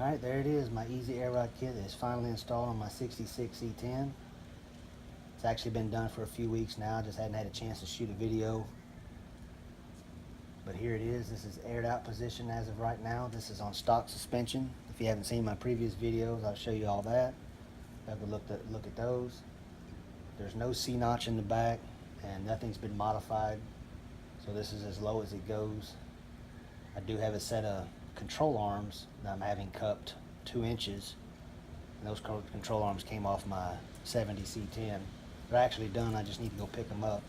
Alright, there it is, my easy air ride kit is finally installed on my 66 C10. It's actually been done for a few weeks now, just hadn't had a chance to shoot a video. But here it is. This is aired out position as of right now. This is on stock suspension. If you haven't seen my previous videos, I'll show you all that. Have a look at those. There's no C-notch in the back and nothing's been modified. So this is as low as it goes. I do have a set of control arms that I'm having cupped 2 inches. And those control arms came off my 70 C10. They're actually done, I just need to go pick them up.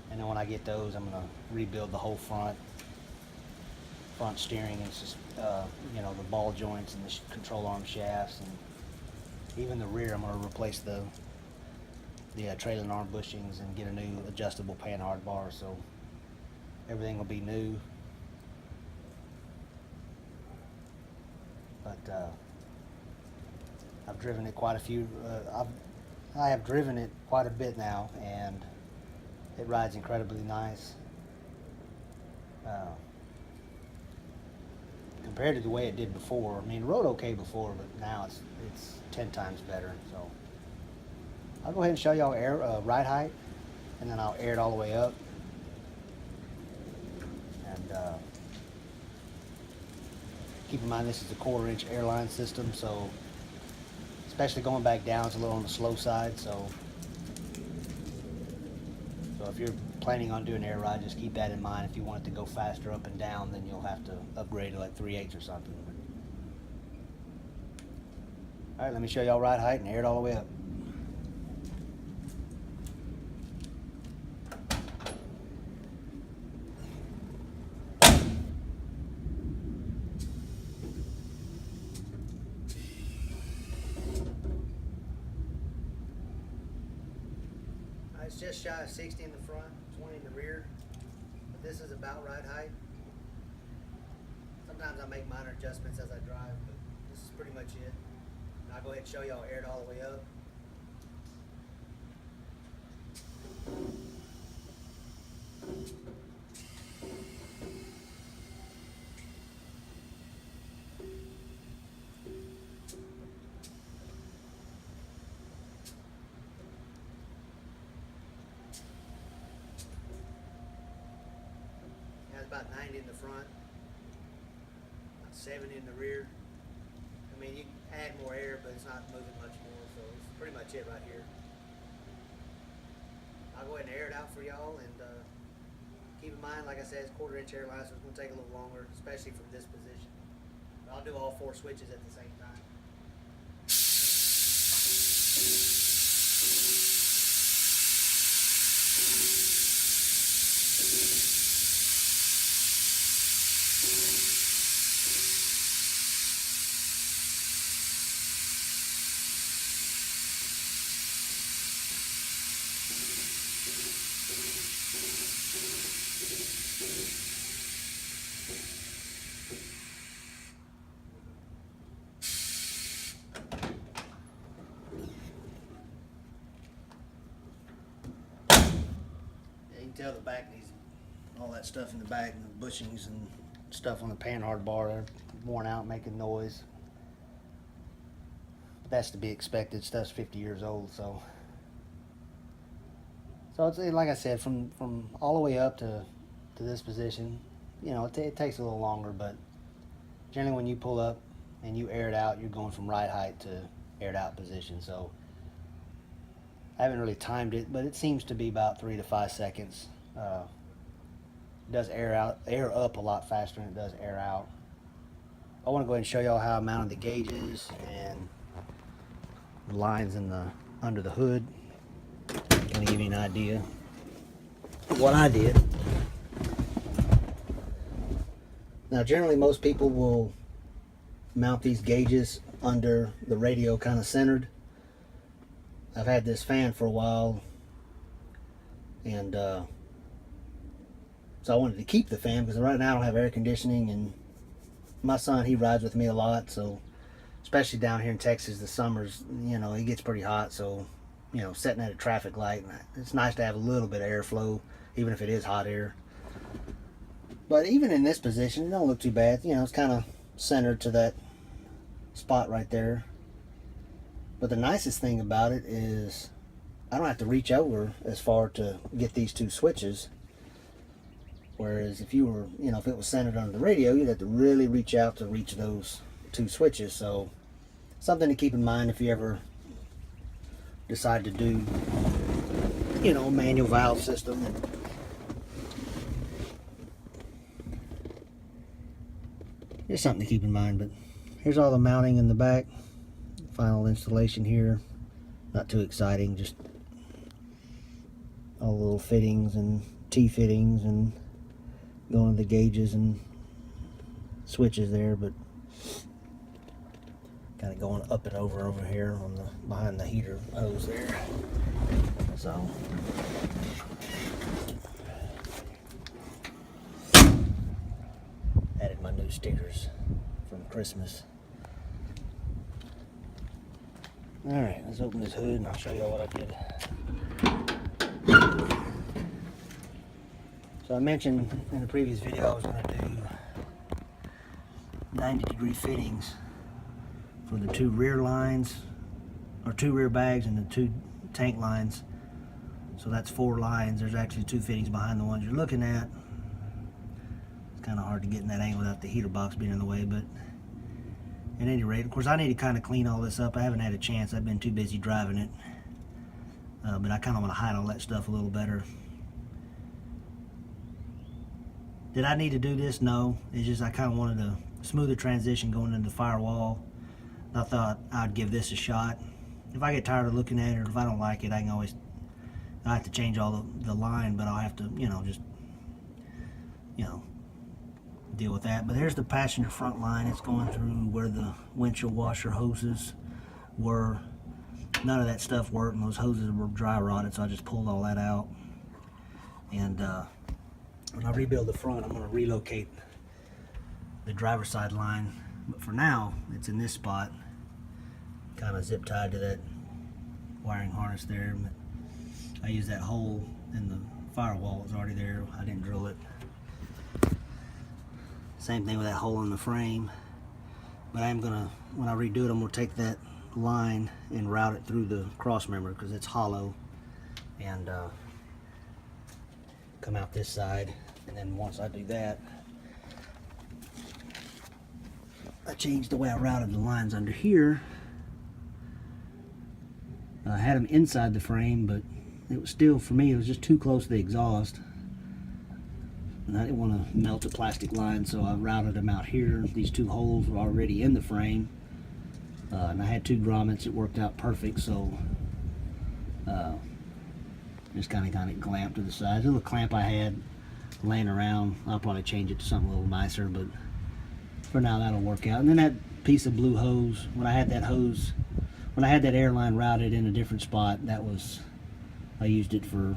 And then when I get those, I'm going to rebuild the whole front steering, and it's just, you know, the ball joints and the control arm shafts, and even the rear. I'm going to replace the trailing arm bushings and get a new adjustable panhard bar, so everything will be new. But I've driven it quite a few. I have driven it quite a bit now, and it rides incredibly nice. Compared to the way it did before. I mean, it rode okay before, but now it's 10 times better. So I'll go ahead and show y'all ride height, and then I'll air it all the way up. And keep in mind, this is a 1/4 inch airline system, so especially going back down, it's a little on the slow side. So if you're planning on doing air ride, just keep that in mind. If you want it to go faster up and down, then you'll have to upgrade to like 3/8 or something. All right, let me show y'all ride height and air it all the way up. It's just shy of 60 in the front, 20 in the rear, but this is about ride height. Sometimes I make minor adjustments as I drive, but this is pretty much it. And I'll go ahead and show y'all air it all the way up. About 90 in the front, about 70 in the rear. I mean, you can add more air, but it's not moving much more, so it's pretty much it right here. I'll go ahead and air it out for y'all, and keep in mind, like I said, it's 1/4 inch airline, so it's going to take a little longer, especially from this position. But I'll do all 4 switches at the same time. Tell the back needs all that stuff in the back, and the bushings and stuff on the panhard bar are worn out, making noise. But that's to be expected. Stuff's 50 years old, so it's like I said, from all the way up to this position, you know, it takes a little longer, but generally when you pull up and you air it out, you're going from ride height to aired out position. So I haven't really timed it, but it seems to be about 3 to 5 seconds. It does air up a lot faster than it does air out. I want to go ahead and show y'all how I mounted the gauges and the lines in under the hood. Kind of give you an idea of what I did. Now, generally, most people will mount these gauges under the radio, kind of centered. I've had this fan for a while, and so I wanted to keep the fan because right now I don't have air conditioning, and my son, he rides with me a lot, so especially down here in Texas, the summers, you know, it gets pretty hot, so, you know, sitting at a traffic light, it's nice to have a little bit of airflow, even if it is hot air. But even in this position, it don't look too bad. You know, it's kind of centered to that spot right there. But the nicest thing about it is I don't have to reach over as far to get these two switches. Whereas if you were, you know, if it was centered under the radio, you'd have to really reach out to reach those two switches. So something to keep in mind if you ever decide to do, you know, manual valve system. Just something to keep in mind. But here's all the mounting in the back. Final installation here. Not too exciting, just all the little fittings and T-fittings and going to the gauges and switches there, but kind of going up and over here on the behind the heater hose there. So added my new stickers from Christmas. Alright, let's open this hood and I'll show you what I did. So I mentioned in the previous video I was going to do 90-degree fittings for the two rear lines, or two rear bags and the two tank lines. So that's 4 lines. There's actually 2 fittings behind the ones you're looking at. It's kind of hard to get in that angle without the heater box being in the way, but at any rate, of course, I need to kind of clean all this up. I haven't had a chance. I've been too busy driving it. But I kind of want to hide all that stuff a little better. Did I need to do this? No. It's just I kind of wanted a smoother transition going into the firewall. I thought I'd give this a shot. If I get tired of looking at it, or if I don't like it, I can always, I have to change all the line, but I'll have to, you know, just, you know, deal with that. But here's the passenger front line. It's going through where the windshield washer hoses were. None of that stuff worked, and those hoses were dry rotted, so I just pulled all that out. And when I rebuild the front, I'm going to relocate the driver's side line. But for now, it's in this spot, kind of zip tied to that wiring harness there. But I used that hole in the firewall. It was already there. I didn't drill it. Same thing with that hole in the frame. But I am gonna, when I redo it, I'm gonna take that line and route it through the cross member because it's hollow, and come out this side. And then once I do that, I changed the way I routed the lines under here. I had them inside the frame, but it was still, for me, it was just too close to the exhaust. And I didn't want to melt the plastic line, so I routed them out here. These 2 holes were already in the frame. And I had 2 grommets. It worked out perfect, so just kind of got it clamped to the sides. The little clamp I had laying around, I'll probably change it to something a little nicer, but for now that'll work out. And then that piece of blue hose, when I had that airline routed in a different spot, I used it for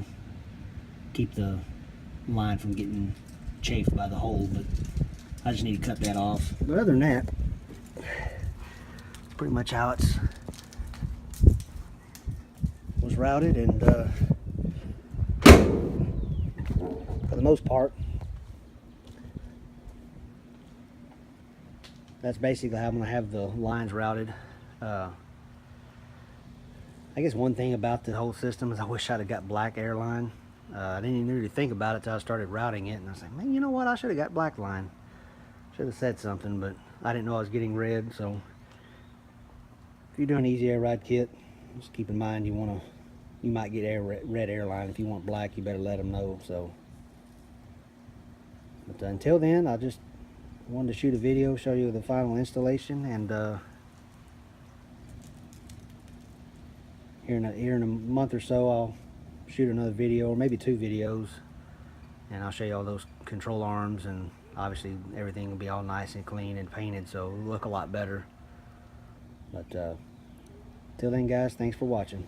keep the line from getting chafed by the hole, but I just need to cut that off. But other than that, pretty much how it was routed, and for the most part, that's basically how I'm going to have the lines routed. I guess one thing about the whole system is I wish I'd have got black airline. I didn't even really think about it until I started routing it, and I was like, man, you know what, I should have got black line. Should have said something, but I didn't know I was getting red. So if you're doing an Ezair ride kit, just keep in mind you might get red airline. If you want black, you better let them know. So, but until then, I just wanted to shoot a video, show you the final installation, and here in a month or so, I'll shoot another video, or maybe 2 videos, and I'll show you all those control arms, and obviously everything will be all nice and clean and painted, so it'll look a lot better. But till then, guys, thanks for watching.